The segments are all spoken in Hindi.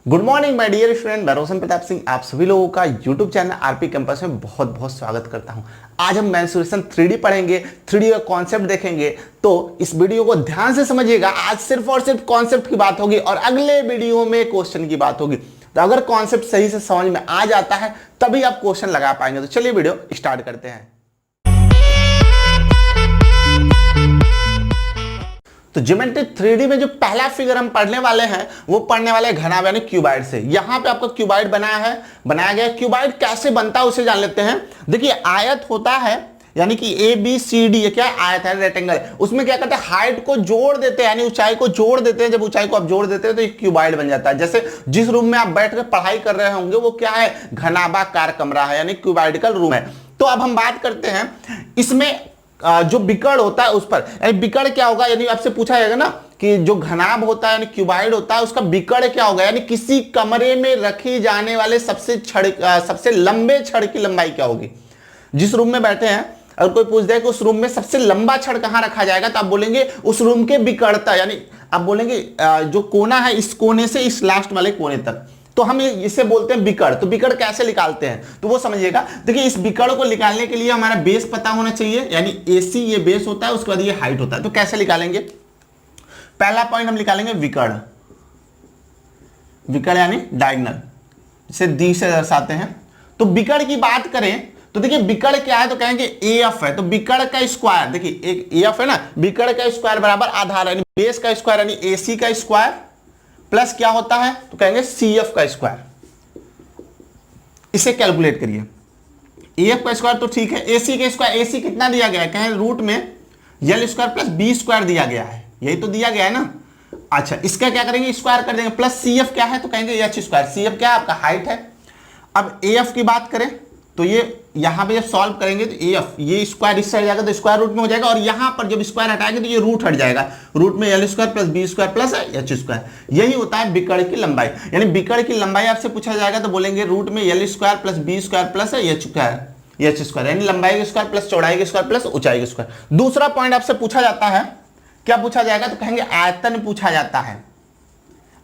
Good morning my dear student, मैं रोशन प्रताप सिंह आप सभी लोगों का यूट्यूब चैनल आरपी कैंपस में बहुत बहुत स्वागत करता हूं। आज हम मेंसुरेशन 3D पढ़ेंगे, 3D का कॉन्सेप्ट देखेंगे। तो इस वीडियो को ध्यान से समझिएगा। आज सिर्फ और सिर्फ कॉन्सेप्ट की बात होगी और अगले वीडियो में क्वेश्चन की बात होगी। तो अगर कॉन्सेप्ट सही से समझ में आ जाता है तभी आप क्वेश्चन लगा पाएंगे। तो चलिए वीडियो स्टार्ट करते हैं। तो ज्योमेट्री 3D में जो पहला फिगर हम पढ़ने वाले हैं वो पढ़ने वाले घनाभ यानी क्यूबाइड से। यहां पे आपका क्यूबाइड बनाया गया। क्यूबाइड कैसे बनता है उसे जान लेते हैं। देखिए, आयत होता है यानी कि ABCD, ये क्या आयत है, रेक्टेंगल। उसमें क्या करते हैं, हाइट को जोड़ देते हैं यानी ऊंचाई को जोड़ देते हैं। जब ऊंचाई को आप जोड़ देते हैं तो ये क्यूबाइड बन जाता है। जैसे जिस रूम में आप बैठ कर पढ़ाई कर रहे होंगे वो क्या है, घनाभाकार कमरा है यानी क्यूबाइडिकल रूम है। तो अब हम बात करते हैं इसमें जो बिकड़ होता है उस पर, यानी बिकड़ क्या होगा, यानी आपसे पूछा जाएगा ना कि जो घनाभ होता है यानी क्यूबाइड होता है उसका बिकड़ क्या होगा, यानी किसी कमरे में रखी जाने वाले सबसे लंबे छड़ की लंबाई क्या होगी। जिस रूम में बैठे हैं अगर कोई पूछ दे कि उस रूम में सबसे लंबा छड़ कहां रखा जाएगा तो आप बोलेंगे उस रूम के बिकड़ता, यानी आप बोलेंगे जो कोना है इस कोने से इस लास्ट वाले कोने तक। तो हम इसे बोलते हैं बिकड़। तो बिकड़ कैसे निकालते हैं तो वो समझिएगा। देखिए, इस बिकड़ को निकालने के लिए हमारा बेस पता होना चाहिए, यानी AC ये बेस होता है, उसके बाद ये हाइट होता है। तो कैसे निकालेंगे, पहला पॉइंट हम निकालेंगे विकर्ण। विकर्ण यानी डायगोनल, इसे दी से दर्शाते हैं। तो बिकड़ की बात करें तो देखिए बिकड़ क्या है तो कहेंगे AF है। तो बिकड़ का स्क्वायर, देखिए एक AF है ना, बिकड़ का स्क्वायर बराबर आधार यानी बेस का स्क्वायर यानी AC का स्क्वायर प्लस क्या होता है तो कहेंगे CF का स्क्वायर। इसे कैलकुलेट करिए। AF का स्क्वायर तो ठीक है, AC का स्क्वायर, AC कितना दिया गया है, कहें रूट में L square plus B square दिया गया है, यही तो दिया गया है ना। अच्छा, इसका क्या करेंगे, स्क्वायर कर देंगे। प्लस CF क्या है तो कहेंगे H स्क्वायर। CF क्या है आपका हाइट है। अब AF की बात करें तो ये यहां पे जब सॉल्व करेंगे तो AF ये स्क्वायर इस साइड जाएगा तो स्क्वायर रूट में हो जाएगा, और यहां पर जब स्क्वायर हटाएंगे तो ये रूट हट जाएगा। रूट में L square plus B square plus H square, यही होता है बिकड़ की लंबाई। यानी बिकड़ की लंबाई आपसे पूछा जाएगा तो बोलेंगे रूट में L square plus B square plus H square, यानी लंबाई का स्क्वायर प्लस चौड़ाई का स्क्वायर प्लस ऊंचाई का स्क्वायर। दूसरा पॉइंट आपसे पूछा जाता है, क्या पूछा जाएगा तो कहेंगे आयतन पूछा जाता है।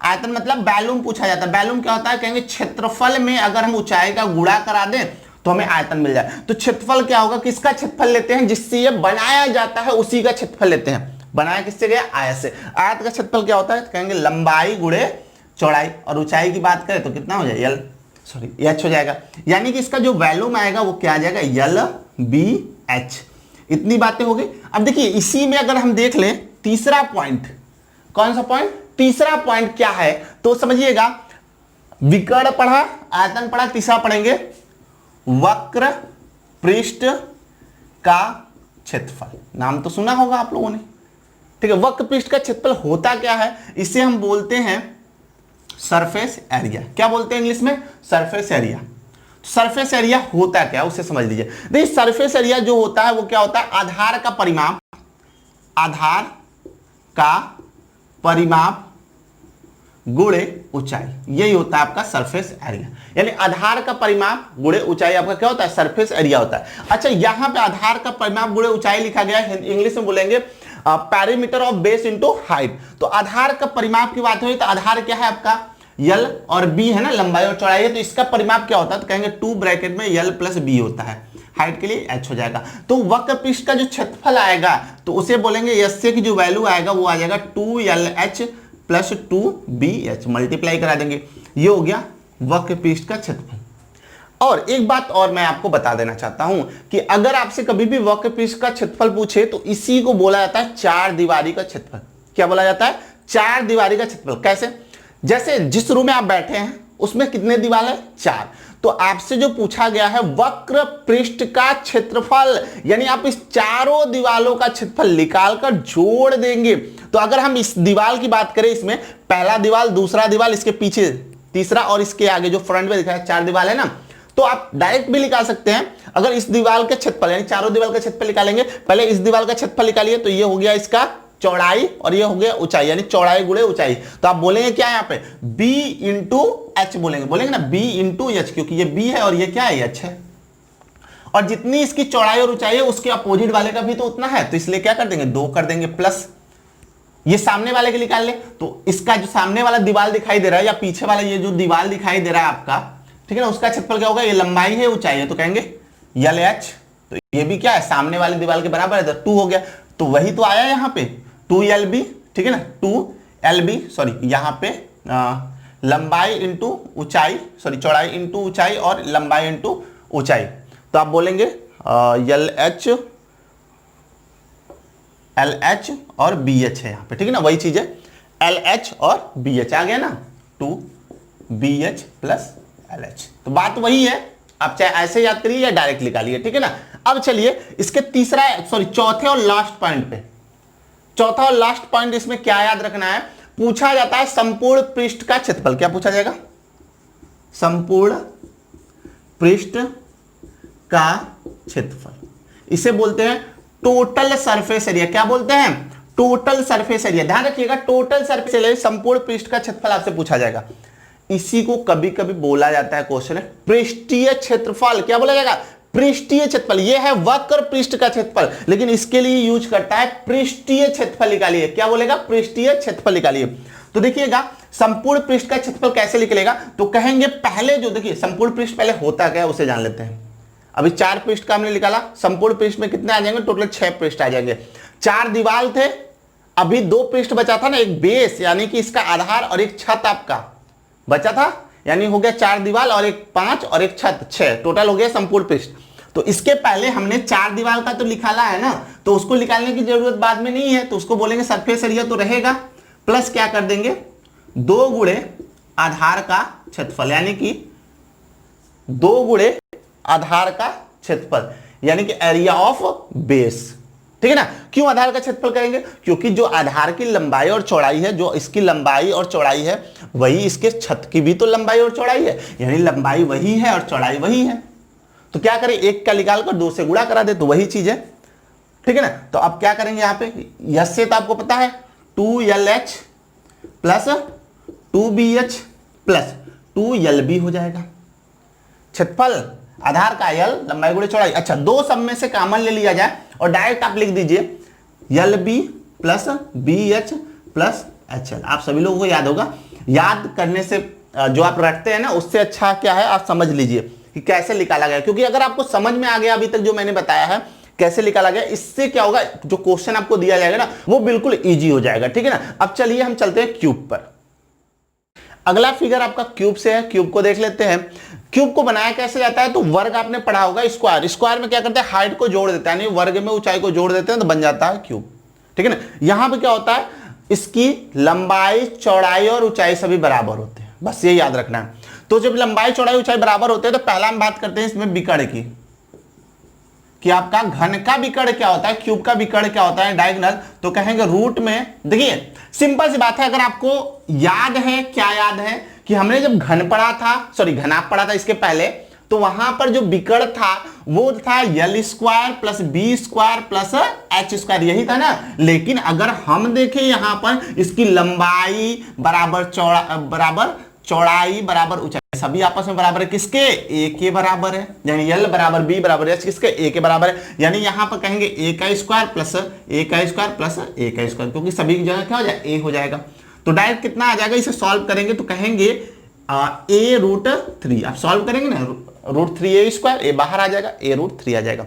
आयतन मतलब वॉल्यूम पूछा जाता है। वॉल्यूम क्या होता है, कहेंगे क्षेत्रफल में अगर हम ऊंचाई का गुणा करा दें तो हमें आयतन मिल जाए। तो क्षेत्रफल क्या होगा, किसका क्षेत्रफल लेते हैं, जिससे ये बनाया जाता है उसी का क्षेत्रफल लेते हैं। बनाया किससे गया, आयत से। आयत का क्षेत्रफल क्या होता है तो कहेंगे लंबाई गुणे चौड़ाई, और ऊंचाई की बात करें तो कितना हो जाए H हो जाएगा। यानी कि इसका जो वॉल्यूम आएगा वो क्या आ जाएगा, LBH। इतनी बातें हो गई। अब देखिए इसी में अगर हम देख लें तीसरा पॉइंट, कौन सा पॉइंट, तीसरा पॉइंट क्या है तो समझिएगा। विकर्ण पढ़ा, आयतन पढ़ा, तीसरा पढ़ेंगे वक्र पृष्ठ का क्षेत्रफल। नाम तो सुना होगा आप लोगों ने, ठीक है। वक्र पृष्ठ का क्षेत्रफल होता क्या है, इसे हम बोलते हैं सरफेस एरिया। क्या बोलते हैं इंग्लिश में, सरफेस एरिया। सरफेस एरिया होता क्या उसे समझ लीजिए। देखिए सरफेस एरिया जो होता है वो क्या होता है, आधार का परिमाप गुणे ऊंचाई, यही होता है आपका सरफेस एरिया। यानी आधार का परिमाप गुणे ऊंचाई आपका क्या होता है, सरफेस एरिया होता है। अच्छा, यहां पे आधार का परिमाप गुणे ऊंचाई लिखा गया है, इंग्लिश में बोलेंगे parameter of base into height. तो आधार का परिमाप की बात हुई तो आधार क्या है आपका L और B है ना, लंबाई और चौड़ाई है। तो इसका परिमाप क्या होता है तो कहेंगे 2 ब्रैकेट में L प्लस B होता है, हाइट के लिए H हो जाएगा। तो वक्र पृष्ठ का जो क्षेत्रफल आएगा तो उसे बोलेंगे S की जो वैल्यू आएगा वो आ जाएगा 2LH प्लस 2BH, मल्टीप्लाई करा देंगे, ये हो गया वक्र पृष्ठ का क्षेत्रफल। और एक बात और मैं आपको बता देना चाहता हूं कि अगर आपसे कभी भी वक्र पृष्ठ का क्षेत्रफल पूछे तो इसी को बोला जाता है चार दीवारी का क्षेत्रफल। क्या बोला जाता है, चार दीवारी का क्षेत्रफल। कैसे, जैसे जिस रूम में आप बैठे हैं उसमें कितने दीवार है, 4। तो आपसे जो पूछा गया है वक्र पृष्ठ का क्षेत्रफल, यानी आप इस चारों दीवारों का क्षेत्रफल निकालकर जोड़ देंगे। तो अगर हम इस दीवार की बात करें, इसमें पहला दीवार, दूसरा दीवार, इसके पीछे तीसरा और इसके आगे जो फ्रंट में दिखा है 4 दीवार है ना, तो आप डायरेक्ट भी निकाल सकते हैं। अगर इस दीवार का क्षेत्रफल यानी चारों दीवार का क्षेत्रफल निकालेंगे, पहले इस दीवार का क्षेत्रफल निकालिए तो ये हो गया इसका चौड़ाई और ये हो गया ऊंचाई, यानी चौड़ाई गुणे ऊंचाई। तो आप बोलेंगे क्या यहाँ पे, B इंटू H बोलेंगे ना, B इंटू H, क्योंकि ये B है और ये क्या है, H है। और जितनी इसकी चौड़ाई और ऊंचाई है उसके अपोजिट वाले का भी तो उतना है, तो इसलिए क्या कर देंगे, 2 कर देंगे प्लस ये सामने वाले के निकाल ले, तो इसका जो सामने वाला दीवार दिखाई दे रहा है या पीछे वाला ये जो दीवार दिखाई दे रहा है आपका, ठीक है ना, उसका क्षेत्रफल क्या होगा, ये लंबाई है ऊंचाई है, तो कहेंगे LH। तो ये भी क्या है, सामने वाले दीवार के बराबर है, तो 2 हो गया। तो वही तो आया यहाँ पे 2LB, ठीक है ना, 2LB, सॉरी यहाँ पे लंबाई इंटू ऊंचाई, सॉरी चौड़ाई इंटू ऊंचाई और लंबाई इंटू ऊंचाई। तो आप बोलेंगे LH और BH है यहाँ पे, ठीक है ना, वही चीज है, LH और BH आ गया ना, 2BH प्लस LH। तो बात वही है, आप चाहे ऐसे याद करिए या डायरेक्ट निकालिए, ठीक है ना। अब चलिए इसके चौथे और लास्ट पॉइंट पे, चौथा और लास्ट पॉइंट इसमें क्या याद रखना है, पूछा जाता है संपूर्ण पृष्ठ का क्षेत्रफल। क्या पूछा जाएगा, संपूर्ण पृष्ठ का क्षेत्रफल, इसे बोलते हैं टोटल सरफेस एरिया। क्या बोलते हैं, टोटल सरफेस एरिया। ध्यान रखिएगा, टोटल सरफेस एरिया संपूर्ण पृष्ठ का क्षेत्रफल आपसे पूछा जाएगा। इसी को कभी कभी बोला जाता है क्वेश्चन है पृष्ठीय क्षेत्रफल। क्या बोला जाएगा, पृष्ठीय क्षेत्रफल। यह है वक्र पृष्ठ का क्षेत्रफल, लेकिन इसके लिए यूज करता है पृष्ठीय क्षेत्रफल निकालिए। क्या बोलेगा, पृष्ठीय क्षेत्रफल निकालिए। तो देखिएगा संपूर्ण पृष्ठ का क्षेत्रफल कैसे निकलेगा, तो कहेंगे पहले जो, देखिए संपूर्ण पृष्ठ पहले होता क्या है उसे जान लेते हैं। अभी 4 पृष्ठ का हमने निकाला, संपूर्ण पृष्ठ में कितने आ जाएंगे, टोटल 6 पृष्ठ आ जाएंगे। 4 दीवार थे, अभी 2 पृष्ठ बचा था ना, एक बेस यानी कि इसका आधार और एक छत आपका बचा था, यानी हो गया 4 दीवार और एक 5 और एक छत 6, टोटल हो गया संपूर्ण पृष्ठ। तो इसके पहले हमने 4 दीवार का तो निकाला है ना, तो उसको निकालने की जरूरत बाद में नहीं है, तो उसको बोलेंगे सरफेस एरिया तो रहेगा, प्लस क्या कर देंगे 2 गुणे आधार का क्षेत्रफल, यानी कि 2 गुणे आधार का क्षेत्रफल, यानी कि एरिया ऑफ बेस, ठीक है ना। क्यों आधार का क्षेत्रफल करेंगे, क्योंकि जो आधार की लंबाई और चौड़ाई है, जो इसकी लंबाई और चौड़ाई है, वही इसके छत की भी तो लंबाई और चौड़ाई है, यानी लंबाई वही है और चौड़ाई वही है। तो क्या करें, एक का निकाल कर 2 से गुणा करा दे, तो वही चीज है, ठीक है ना। तो अब क्या करेंगे यहाँ पे, यस से तो आपको पता है 2LH plus 2BH plus 2LB हो जाएगा। क्षेत्रफल आधार का L, लंबाई गुणे चौड़ाई। अच्छा, 2 सब में से कॉमन ले लिया जाए और डायरेक्ट आप लिख दीजिए LB plus BH plus HL। आप सभी लोगों को याद होगा, याद करने से जो आप रखते हैं ना, उससे अच्छा क्या है, आप समझ लीजिए कि कैसे निकाला गया। क्योंकि अगर आपको समझ में आ गया अभी तक जो मैंने बताया है कैसे निकाला गया, इससे क्या होगा, जो क्वेश्चन आपको दिया जाएगा ना, वो बिल्कुल ईजी हो जाएगा, ठीक है ना। अब चलिए हम चलते हैं क्यूब पर। अगला फिगर आपका क्यूब से है, क्यूब को देख लेते हैं। क्यूब को बनाया कैसे जाता है, तो वर्ग आपने पढ़ा होगा, स्क्वायर। स्क्वायर में क्या करते हैं, हाइट को जोड़ देता है, यानी वर्ग में ऊंचाई को जोड़ देते हैं तो बन जाता है क्यूब, ठीक है ना। यहां पे क्या होता है, इसकी लंबाई चौड़ाई और ऊंचाई सभी बराबर होते हैं, बस ये याद रखना है। तो जब लंबाई चौड़ाई ऊंचाई बराबर होते हैं तो पहला हम बात करते हैं इसमें विकर्ण की, कि आपका घन का विकर्ण क्या होता है, क्यूब का विकर्ण क्या होता है, डायगोनल। तो कहेंगे रूट में, देखिए सिंपल सी बात है, अगर आपको याद है, क्या याद है कि हमने जब घन पढ़ा था, सॉरी घनाभ पढ़ा था इसके पहले, तो वहां पर जो विकर्ण था वो था L square plus B square plus H square, यही था ना। लेकिन अगर हम देखें यहां पर, इसकी लंबाई बराबर चौड़ाई बराबर ऊंचाई, सभी आपस में बराबर है, किसके, A के बराबर है, यानी L बराबर B बराबर H किसके, A के बराबर है। यानी यहां पर कहेंगे A का स्क्वायर प्लस A का स्क्वायर प्लस A का स्क्वायर, क्योंकि सभी की जगह क्या हो जाए, A हो जाएगा। तो डायरेक्ट कितना आ जाएगा, इसे सॉल्व करेंगे तो कहेंगे A√3। आप सॉल्व करेंगे ना, √3A स्क्वायर, A बाहर आ जाएगा, A√3 आ जाएगा।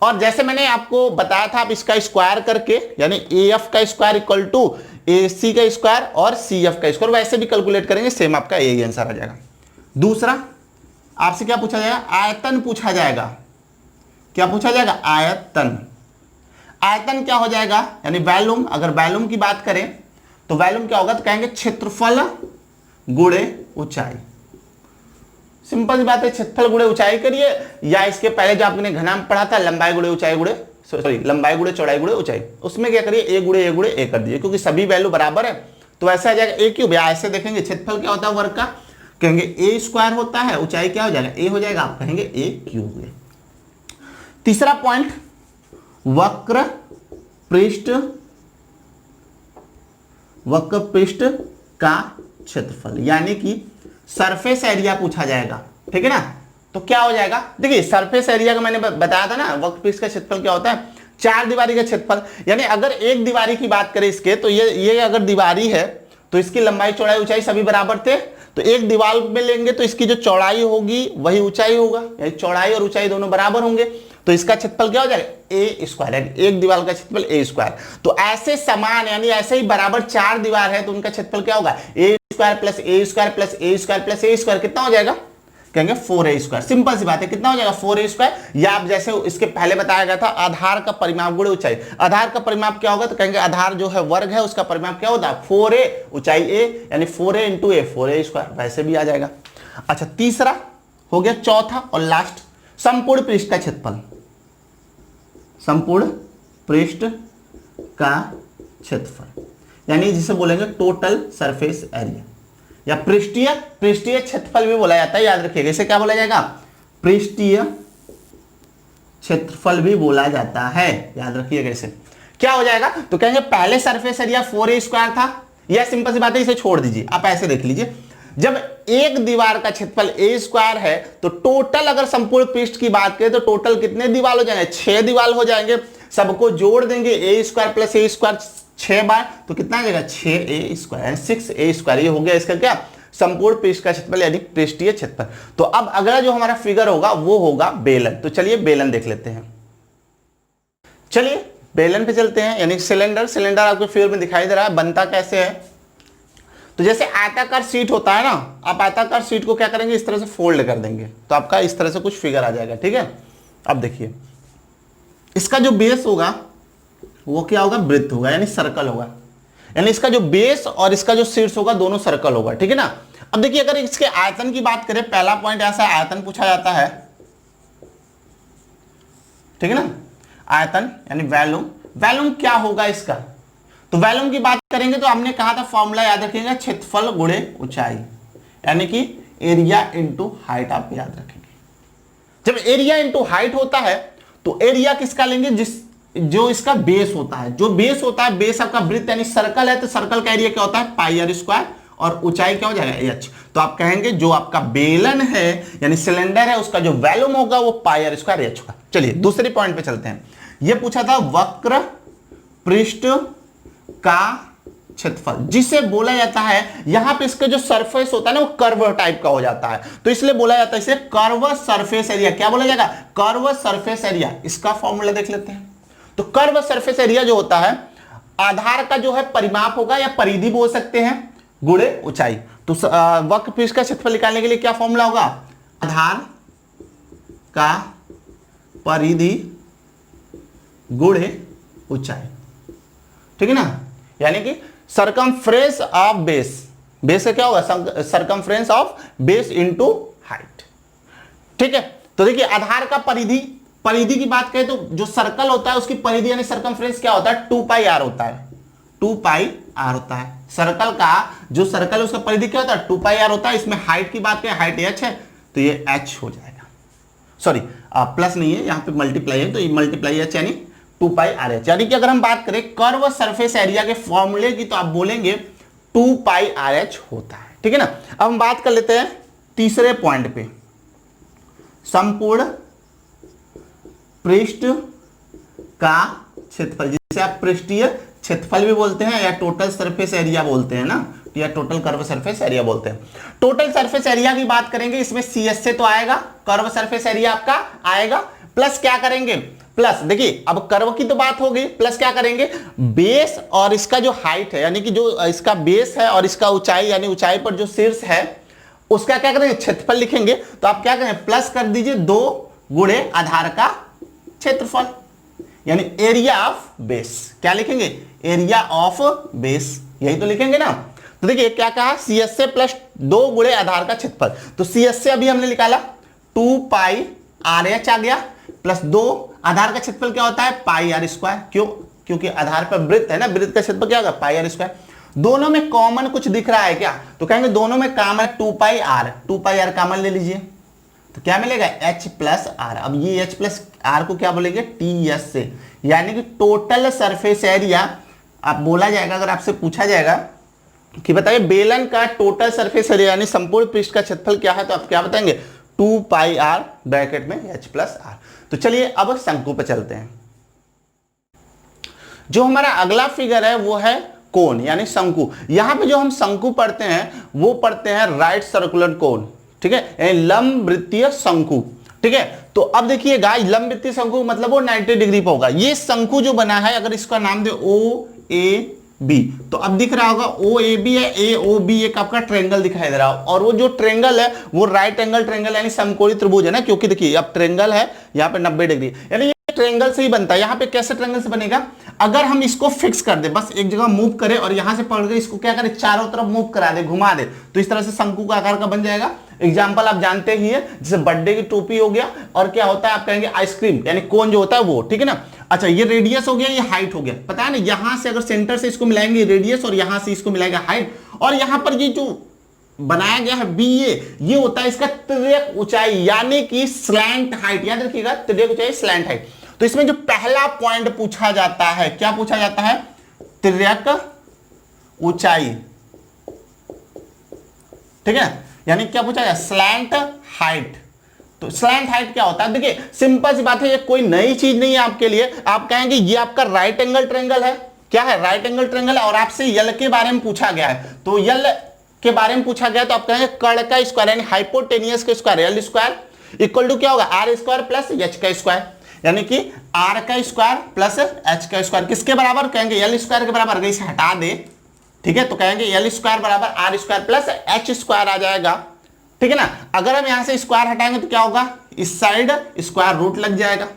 और जैसे मैंने आपको बताया था, आप इसका स्क्वायर करके, यानी AF का स्क्वायर इक्वल टू AC का स्क्वायर और CF का स्क्वायर, वैसे भी कैलकुलेट करेंगे, सेम आपका यही आंसर आ जाएगा। दूसरा आपसे क्या पूछा जाएगा, आयतन पूछा जाएगा। क्या पूछा जाएगा, आयतन। आयतन क्या हो जाएगा, यानी वॉल्यूम। अगर वॉल्यूम की बात करें तो वॉल्यूम क्या होगा, तो कहेंगे क्षेत्रफल गुणे ऊंचाई। सिंपल सी बात है, क्षेत्रफल गुणे ऊंचाई करिए, या इसके पहले जो आपने घनाभ पढ़ा था, लंबाई गुणे ऊंचाई गुणे, सॉरी लंबाई गुणे चौड़ाई गुणे ऊंचाई, उसमें क्या करिए, A गुणे A गुणे A कर दीजिए, क्योंकि सभी वैल्यू बराबर है तो ऐसे आ जाएगा A क्यूब। या ऐसे देखेंगे, क्षेत्रफल क्या होता है वर्ग का, कहेंगे A स्क्वायर होता है, ऊंचाई क्या हो जाएगा, A हो जाएगा, आप कहेंगे A क्यूब। तीसरा पॉइंट, वक्र पृष्ठ का क्षेत्रफल, यानी कि सरफेस एरिया पूछा जाएगा, ठीक है ना। तो क्या हो जाएगा, देखिए सरफेस एरिया का मैंने बताया था ना, वक्र पृष्ठ का क्षेत्रफल क्या होता है, 4 दीवारी का क्षेत्रफल, यानी अगर एक दीवारी की बात करें इसके, तो ये अगर दीवारी है तो इसकी लंबाई चौड़ाई ऊंचाई सभी बराबर थे, तो एक दीवार में लेंगे तो इसकी जो चौड़ाई होगी वही ऊंचाई होगा, यानी चौड़ाई और ऊंचाई दोनों बराबर होंगे, तो इसका क्षेत्रफल क्या हो जाएगा ए स्क्वायर, यानी एक दीवार का क्षेत्रफल ए स्क्वायर। तो ऐसे समान यानी ऐसे ही बराबर 4 दीवार है तो उनका क्षेत्रफल क्या होगा ए स्क्वायर प्लस ए स्क्वायर प्लस ए स्क्वायर प्लस ए स्क्वायर, कितना हो जाएगा, कहेंगे 4a स्क्वायर। सिंपल सी बात है, कितना हो जाएगा 4a स्क्वायर, या आप जैसे इसके पहले बताया गया था आधार का परिमाप गुणे ऊंचाई, आधार का परिमाप क्या होगा, तो कहेंगे आधार जो है वर्ग है उसका परिमाप क्या होता है 4a, ऊंचाई a, यानी 4a इंटू ए 4a स्क्वायर, वैसे भी आ जाएगा। अच्छा तीसरा हो गया, चौथा और लास्ट, संपूर्ण पृष्ठ का क्षेत्रफल, संपूर्ण पृष्ठ का क्षेत्रफल, यानी जिसे बोलेंगे टोटल सरफेस एरिया, या पृष्ठीय क्षेत्रफल भी बोला जाता है, याद रखिएगा इसे क्या बोला जाएगा, पृष्ठीय क्षेत्रफल भी बोला जाता है, याद रखिएगा इसे। क्या हो जाएगा, तो कहेंगे पहले सरफेस एरिया 4a स्क्वायर था, यह सिंपल सी बात है, इसे छोड़ दीजिए, आप ऐसे देख लीजिए, जब एक दीवार का क्षेत्रफल a स्क्वायर है तो टोटल अगर संपूर्ण पृष्ठ की बात करें तो टोटल कितने दीवार हो जाएंगे, 6 दीवार हो जाएंगे, सबको जोड़ देंगे a square plus a square 6 बार, तो कितना आ जाएगा 6a स्क्वायर, 6a स्क्वायर, ये हो गया इसका क्या संपूर्ण पृष्ठ का क्षेत्रफल यानी पृष्ठीय क्षेत्रफल। तो अब अगला जो हमारा फिगर होगा वो होगा बेलन, तो चलिए बेलन देख लेते हैं। चलिए बेलन पे चलते हैं, यानी सिलेंडर, सिलेंडर आपको फिगर में दिखाई दे रहा है, बनता कैसे है, तो जैसे आयताकार शीट होता है ना, आप आयताकार शीट को क्या करेंगे इस तरह से फोल्ड कर देंगे तो आपका इस तरह से कुछ फिगर आ जाएगा, ठीक है। अब देखिए इसका जो बेस होगा वो क्या होगा, वृत्त होगा, यानी सर्कल होगा, यानी इसका जो बेस और इसका जो शीर्ष होगा दोनों सर्कल होगा, ठीक है ना। अब देखिए अगर इसके आयतन की बात करें, पहला पॉइंट ऐसा आयतन पूछा जाता है, ठीक है ना, आयतन यानी वॉल्यूम, वॉल्यूम क्या होगा इसका, तो वॉल्यूम की बात करेंगे तो हमने कहा था फॉर्मूला याद रखिएगा, क्षेत्रफल गुणे ऊंचाई, यानी कि एरिया इंटू हाइट, आप याद रखेंगे। जब एरिया इंटू हाइट होता है तो एरिया किसका लेंगे, जो इसका बेस होता है, जो बेस होता है, बेस आपका वृत्त यानी सर्कल है तो सर्कल का एरिया क्या होता है पाई आर स्क्वायर, और ऊंचाई क्या हो जाएगा h, तो आप कहेंगे जो आपका बेलन है यानी सिलेंडर है उसका जो वॉल्यूम होगा वो पाई आर स्क्वायर h होगा। चलिए दूसरे पॉइंट पे चलते हैं, ये पूछा था वक्र पृष्ठ का क्षेत्रफल, जिसे बोला जाता है, यहां पे इसका जो सरफेस होता है ना वो कर्व टाइप का हो जाता है, तो इसलिए बोला जाता है इसे कर्व सरफेस एरिया, क्या बोला जाएगा कर्व सरफेस एरिया। इसका फॉर्मूला देख लेते हैं, तो कर्व सरफेस एरिया जो होता है आधार का जो है परिमाप होगा या परिधि बोल सकते हैं गुणे ऊंचाई, तो वक्र पृष्ठ का क्षेत्रफल निकालने के लिए क्या फॉर्मूला होगा, आधार का परिधि गुणे ऊंचाई, ठीक है ना, यानी कि सरकमफ्रेंस ऑफ बेस, बेस का क्या होगा circumference of base into height, ठीक है। तो देखिए आधार का परिधि, परिधि की बात करें तो जो सर्कल होता है उसकी परिधि यानी सरकमफ्रेंस क्या होता है 2 पाई आर होता है, 2 पाई आर होता है, सर्कल का जो सर्कल है उसका परिधि क्या होता है 2 पाई आर होता है। इसमें हाइट की बात करें, हाइट h है तो ये h हो जाएगा, सॉरी प्लस नहीं है यहाँ पे मल्टीप्लाई है, तो ये मल्टीप्लाई h यानी 2 पाई आर एच, यानी कि अगर हम बात करें कर्व सरफेस एरिया के फॉर्मूले की तो आप बोलेंगे 2 पाई आर एच होता है, ठीक है ना। अब हम बात कर लेते हैं तीसरे पॉइंट पे, संपूर्ण पृष्ठ का क्षेत्रफल, जिसे आप पृष्ठीय क्षेत्रफल भी बोलते हैं या टोटल सरफेस एरिया बोलते हैं ना, या टोटल कर्व सरफेस एरिया बोलते हैं। टोटल सरफेस एरिया की बात करेंगे, इसमें CS से तो आएगा, कर्व सरफेस एरिया आपका आएगा, प्लस क्या करेंगे, प्लस देखिए अब कर्व की तो बात हो गई, प्लस क्या करेंगे बेस और इसका जो हाइट है यानी कि जो इसका बेस है और इसका ऊंचाई यानी ऊंचाई पर जो शीर्ष है उसका क्या करेंगे क्षेत्रफल लिखेंगे, तो आप क्या करें प्लस कर दीजिए 2 गुणे आधार का क्षेत्रफल यानी एरिया ऑफ बेस, क्या लिखेंगे एरिया ऑफ बेस, यही तो लिखेंगे ना। तो देखिए क्या कहा CS से प्लस 2 गुणे आधार का क्षेत्रफल, तो CS से अभी हमने निकाला 2 पाई आर एच आ गया, प्लस 2 आधार का क्षेत्रफल क्या होता है पाई आर स्क्वायर, क्यों क्योंकि आधार पर वृत्त है ना, वृत्त का क्षेत्रफल क्या होगा पाई आर स्क्वायर। दोनों में कॉमन कुछ दिख रहा है क्या, तो कहेंगे दोनों में कॉमन 2 पाई आर कॉमन ले लीजिए, तो क्या मिलेगा H प्लस आर। अब ये H प्लस आर को क्या बोलेंगे TS से, यानी कि टोटल सरफेस एरिया आप बोला जाएगा, अगर आपसे पूछा जाएगा कि बताइए बेलन का टोटल सरफेस एरिया यानी संपूर्ण पृष्ठ का क्षेत्रफल क्या है, तो आप क्या बताएंगे 2 पाई आर ब्रैकेट में H प्लस आर। तो चलिए अब शंकु पे चलते हैं। जो हमारा अगला फिगर है वो है कोन यानी शंकु। यहां पे जो हम शंकु पढ़ते हैं वो पढ़ते हैं राइट सर्कुलर कोन, ठीक है, यानी लंब वृत्तीय शंकु, ठीक है। तो अब देखिए गाइस, लंब वृत्तीय शंकु मतलब वो 90 डिग्री पे होगा। ये शंकु जो बना है, अगर इसका नाम दे ओ ए बी, तो अब दिख रहा होगा ओ ए बी है, ए ओ बी एक आपका ट्रेंगल दिखाई दे रहा है, और वो जो ट्रेंगल है वो राइट एंगल ट्रेंगल यानी समकोणीय त्रिभुज है ना, क्योंकि देखिए अब ट्रेंगल है यहाँ पे 90 डिग्री, यानी ये ट्रेंगल से ही बनता है। यहाँ पे कैसे ट्रेंगल से बनेगा, अगर हम इसको फिक्स कर दे, बस एक जगह मूव करें और यहां से पकड़ के इसको क्या करें, चारों तरफ मूव करा दे, घुमा दे, तो इस तरह से शंकु का आकार का बन जाएगा। एग्जाम्पल आप जानते ही है, जैसे बर्थडे की टोपी हो गया, और क्या होता है आप कहेंगे आइसक्रीम यानी कोन जो होता है वो, ठीक है ना। अच्छा, ये रेडियस हो गया, ये हाइट हो गया, पता है ना, यहां से अगर सेंटर से इसको मिलाएंगे रेडियस और यहां से इसको मिलाएगा हाइट, और यहां पर ये जो बनाया गया है बी ये होता है इसका तिर्यक ऊंचाई यानी कि स्लैंट हाइट, याद रखिएगा तिर्यक ऊंचाई स्लैंट हाइट। तो इसमें जो पहला पॉइंट पूछा जाता है, क्या पूछा जाता है, तिर्यक ऊंचाई, ठीक है, यानी क्या पूछा जाए, स्लैंट हाइट। तो स्लैंट हाइट क्या होता है, देखिए सिंपल सी बात है, ये कोई नई चीज नहीं है आपके लिए। आप कहेंगे ये आपका राइट एंगल ट्रायंगल है, क्या है, राइट एंगल ट्रायंगल है, और आपसे यल के बारे में पूछा गया है, तो यल के बारे में पूछा गया तो आप कहेंगे कर्ण का स्क्वायर यानी हाइपोटेनियस का square, L square equal to क्या होगा, आर स्क्वायर प्लस एच का स्क्वायर, यानी कि आर का स्क्वायर प्लस एच का स्क्वायर किसके बराबर, कहेंगे यल स्क्वायर के बराबर। अगर इसे हटा दे, ठीक है, तो कहेंगे यल स्क्वायर बराबर R square plus H square आ जाएगा, ठीक है ना। अगर हम यहां से स्क्वायर हटाएंगे तो क्या होगा, इस साइड स्क्वायर रूट लग जाएगा,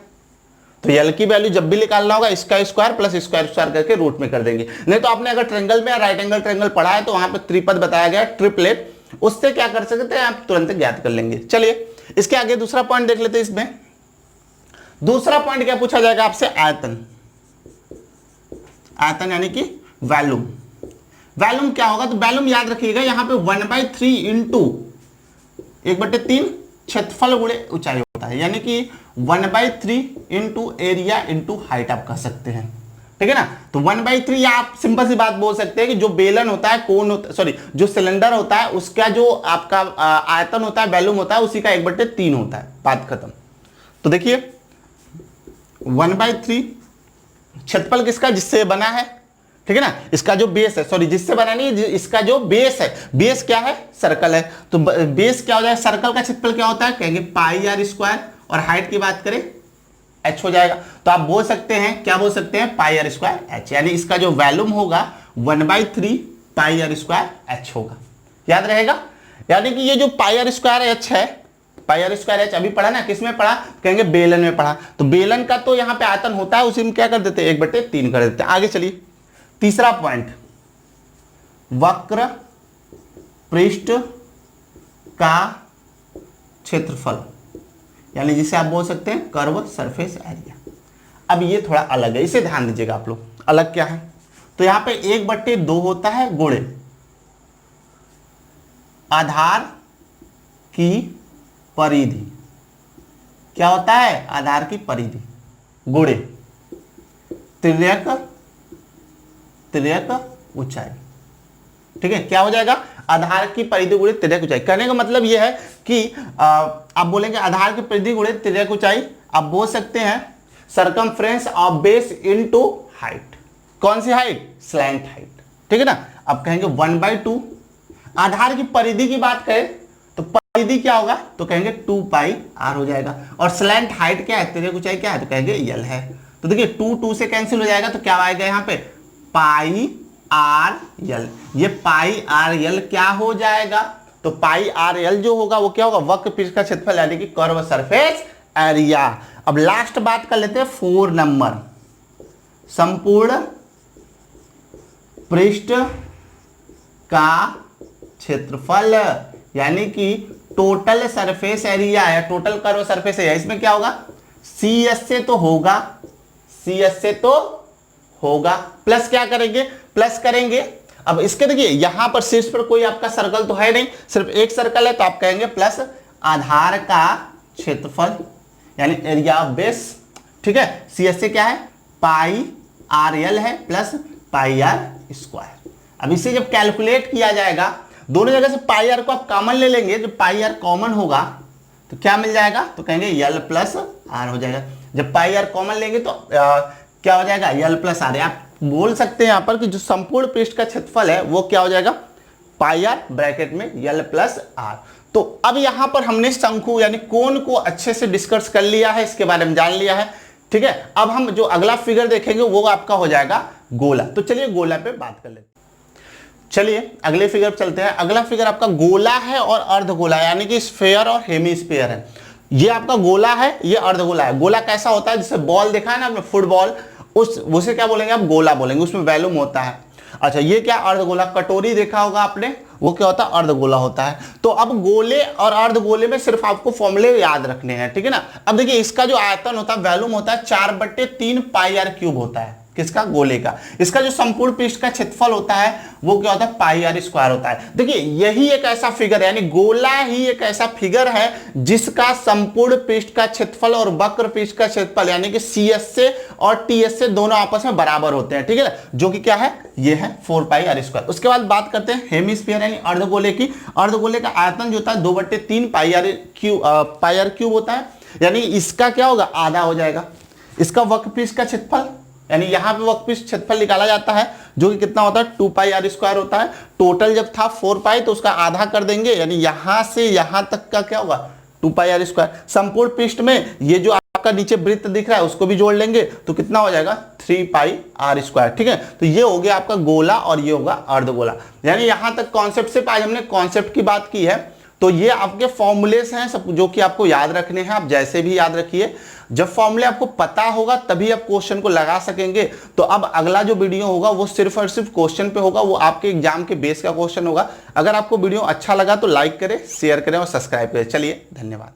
तो यल की वैल्यू जब भी निकालना होगा इसका स्क्वायर प्लस स्क्वायर स्क्वायर करके रूट में कर देंगे। नहीं तो आपने अगर ट्रायंगल में राइट एंगल ट्रायंगल पढ़ा है तो वहां पे त्रिपद बताया गया, ट्रिपलेट, उससे क्या कर सकते हैं आप तुरंत ज्ञात कर लेंगे। चलिए इसके आगे दूसरा पॉइंट देख लेते हैं। इसमें दूसरा पॉइंट क्या पूछा जाएगा आपसे, आयतन। आयतन यानी कि वॉल्यूम। वॉल्यूम क्या होगा, तो वॉल्यूम याद रखिएगा यहां पे 1/3 इंटू 1/3 क्षेत्रफल गुणे ऊंचाई होता है, यानी कि 1/3 इंटू एरिया इंटू हाइट आप कह सकते हैं, ठीक है ना। तो 1/3 या आप सिंपल सी बात बोल सकते हैं कि जो बेलन होता है, कोन होता है, सॉरी जो सिलेंडर होता है उसका जो आपका आयतन होता है, वॉल्यूम होता है, उसी का 1/3 होता है, बात खत्म। तो देखिए 1/3 क्षेत्रफल किसका, जिससे बना है, ठीक है ना, इसका जो बेस है, सॉरी जिससे बना नहीं, इसका जो बेस है, बेस क्या है, सर्कल है, तो बेस क्या हो जाएगा, सर्कल का क्षेत्रफल क्या होता है, कहेंगे पाई आर स्क्वायर, और हाइट की बात करें एच हो जाएगा। तो आप बोल सकते हैं, क्या बोल सकते हैं, पाई आर स्क्वायर एच, यानी इसका जो वॉल्यूम होगा 1/3 पाई आर स्क्वायर एच होगा, याद रहेगा। यानी कि ये जो पाई आर स्क्वायर एच है, पाई आर स्क्वायर एच अभी पढ़ा ना, किसमें पढ़ा, कहेंगे बेलन में पढ़ा, तो बेलन का तो यहाँ पे आयतन होता है, उसी में क्या कर देते हैं, 1/3 कर देते हैं। आगे चलिए तीसरा पॉइंट, वक्र पृष्ठ का क्षेत्रफल, यानी जिसे आप बोल सकते हैं कर्व सरफेस एरिया। अब ये थोड़ा अलग है, इसे ध्यान दीजिएगा आप लोग, अलग क्या है, तो यहां पे 1/2 होता है गुणे आधार की परिधि, क्या होता है, आधार की परिधि गुणे तिर्यक ऊंचाई, ठीक है, क्या हो जाएगा, आधार की परिधि गुणे तिर्यक ऊंचाई। कहने का मतलब यह है कि आप बोलेंगे आधार की परिधि गुणे तिर्यक ऊंचाई, आप बोल सकते हैं circumference of base into height. कौन सी हाइट, स्लैंट हाइट, ठीक है ना। अब कहेंगे 1/2, आधार की परिधि की बात करें तो परिधि क्या होगा, तो कहेंगे 2 पाई आर हो जाएगा, और स्लैंट हाइट क्या है, तिर्यक ऊंचाई क्या है, तो कहेंगे यल है। तो देखिए 2 से कैंसिल हो जाएगा, तो क्या आएगा यहाँ पे, पाई आर यल, ये पाई आर यल क्या हो जाएगा, तो पाई आर यल जो होगा वो क्या होगा, वक्र पृष्ठ का क्षेत्रफल यानी कि कर्व सरफेस एरिया। अब लास्ट बात कर लेते हैं 4 नंबर, संपूर्ण पृष्ठ का क्षेत्रफल यानी कि टोटल सरफेस एरिया या टोटल कर्व सरफेस एरिया। इसमें क्या होगा, सी एस से तो होगा, सी एस से तो होगा, प्लस क्या करेंगे, प्लस करेंगे। अब इसके देखिए यहां पर शीर्ष पर कोई आपका सर्कल तो है नहीं, सिर्फ एक सर्कल है, तो आप कहेंगे प्लस आधार का क्षेत्रफल यानी एरिया ऑफ बेस, ठीक है। सी एस से क्या है, पाई आर यल है प्लस पाई आर स्क्वायर। अब इसे जब कैलकुलेट किया जाएगा, दोनों जगह से पाई आर को आप कॉमन ले लेंगे, जब पाई आर कॉमन होगा तो क्या मिल जाएगा, तो कहेंगे यल प्लस आर हो जाएगा। जब पाई आर कॉमन लेंगे तो क्या हो जाएगा, यल प्लस आर। आप बोल सकते हैं यहाँ पर कि जो संपूर्ण पृष्ठ का क्षेत्रफल है वो क्या हो जाएगा, पाई आर ब्रैकेट में यल प्लस आर। तो अब यहां पर हमने शंकु यानी कोण को अच्छे से डिस्कस कर लिया है, इसके बारे में जान लिया है, ठीक है। अब हम जो अगला फिगर देखेंगे वो आपका हो जाएगा गोला। तो चलिए गोला पे बात कर लेते हैं। चलिए अगले फिगर पे चलते हैं। अगला फिगर आपका गोला है और अर्धगोला, यानी कि स्फेयर और हेमीस्फेयर है। ये आपका गोला है, ये अर्धगोला है। गोला कैसा होता है, जैसे बॉल देखा है ना आपने, फुटबॉल, उसे क्या बोलेंगे आप, गोला बोलेंगे, उसमें वैल्यूम होता है। अच्छा ये क्या, अर्धगोला। कटोरी देखा होगा आपने, वो क्या होता है, अर्धगोला होता है। तो अब गोले और अर्धगोले में सिर्फ आपको फॉर्मूले याद रखने हैं, ठीक है ना। अब देखिए इसका जो आयतन होता है, वैल्यूम होता है 4/3 पाई आर क्यूब होता है, किसका, गोले का। इसका जो संपूर्ण पृष्ठ का क्षेत्रफल होता है वो क्या होता है, पाई आर स्क्वायर होता है। देखिए यही एक ऐसा फिगर है, यानी गोला ही एक ऐसा फिगर है जिसका संपूर्ण पृष्ठ का क्षेत्रफल और वक्र पृष्ठ का क्षेत्रफल यानी कि सी एस से और टी एस से दोनों आपस में बराबर होते हैं, ठीक है ना, जो कि क्या है, ये है 4 पाई आर स्क्वायर। उसके बाद बात करते हैं हेमीस्फीयर यानी अर्धगोले की। अर्धगोले का आयतन जो होता है 2/3 पाई आर क्यूब होता है, यानी इसका क्या होगा, आधा हो जाएगा। इसका वक्र पृष्ठ का क्षेत्रफल यानी यहां पे वक्र क्षेत्रफल निकाला जाता है जो कि कितना होता है, 2 पाई आर स्क्वायर होता है। टोटल जब था 4 पाई तो उसका आधा कर देंगे, यानी यहां से यहां तक का क्या होगा, 2 पाई आर स्क्वायर। संपूर्ण पृष्ठ में ये जो आपका नीचे वृत्त दिख रहा है उसको भी जोड़ लेंगे तो कितना हो जाएगा, 3 पाई आर स्क्वायर, ठीक है। तो ये हो गया आपका गोला और ये होगा अर्धगोला। यानी यहां तक कॉन्सेप्ट से आज हमने कॉन्सेप्ट की बात की है। तो ये आपके फॉर्मूलेस हैं सब जो कि आपको याद रखने हैं, आप जैसे भी याद रखिए। जब फॉर्मूले आपको पता होगा तभी आप क्वेश्चन को लगा सकेंगे। तो अब अगला जो वीडियो होगा वो सिर्फ और सिर्फ क्वेश्चन पे होगा, वो आपके एग्जाम के बेस का क्वेश्चन होगा। अगर आपको वीडियो अच्छा लगा तो लाइक करें, शेयर करें और सब्सक्राइब करें। चलिए धन्यवाद।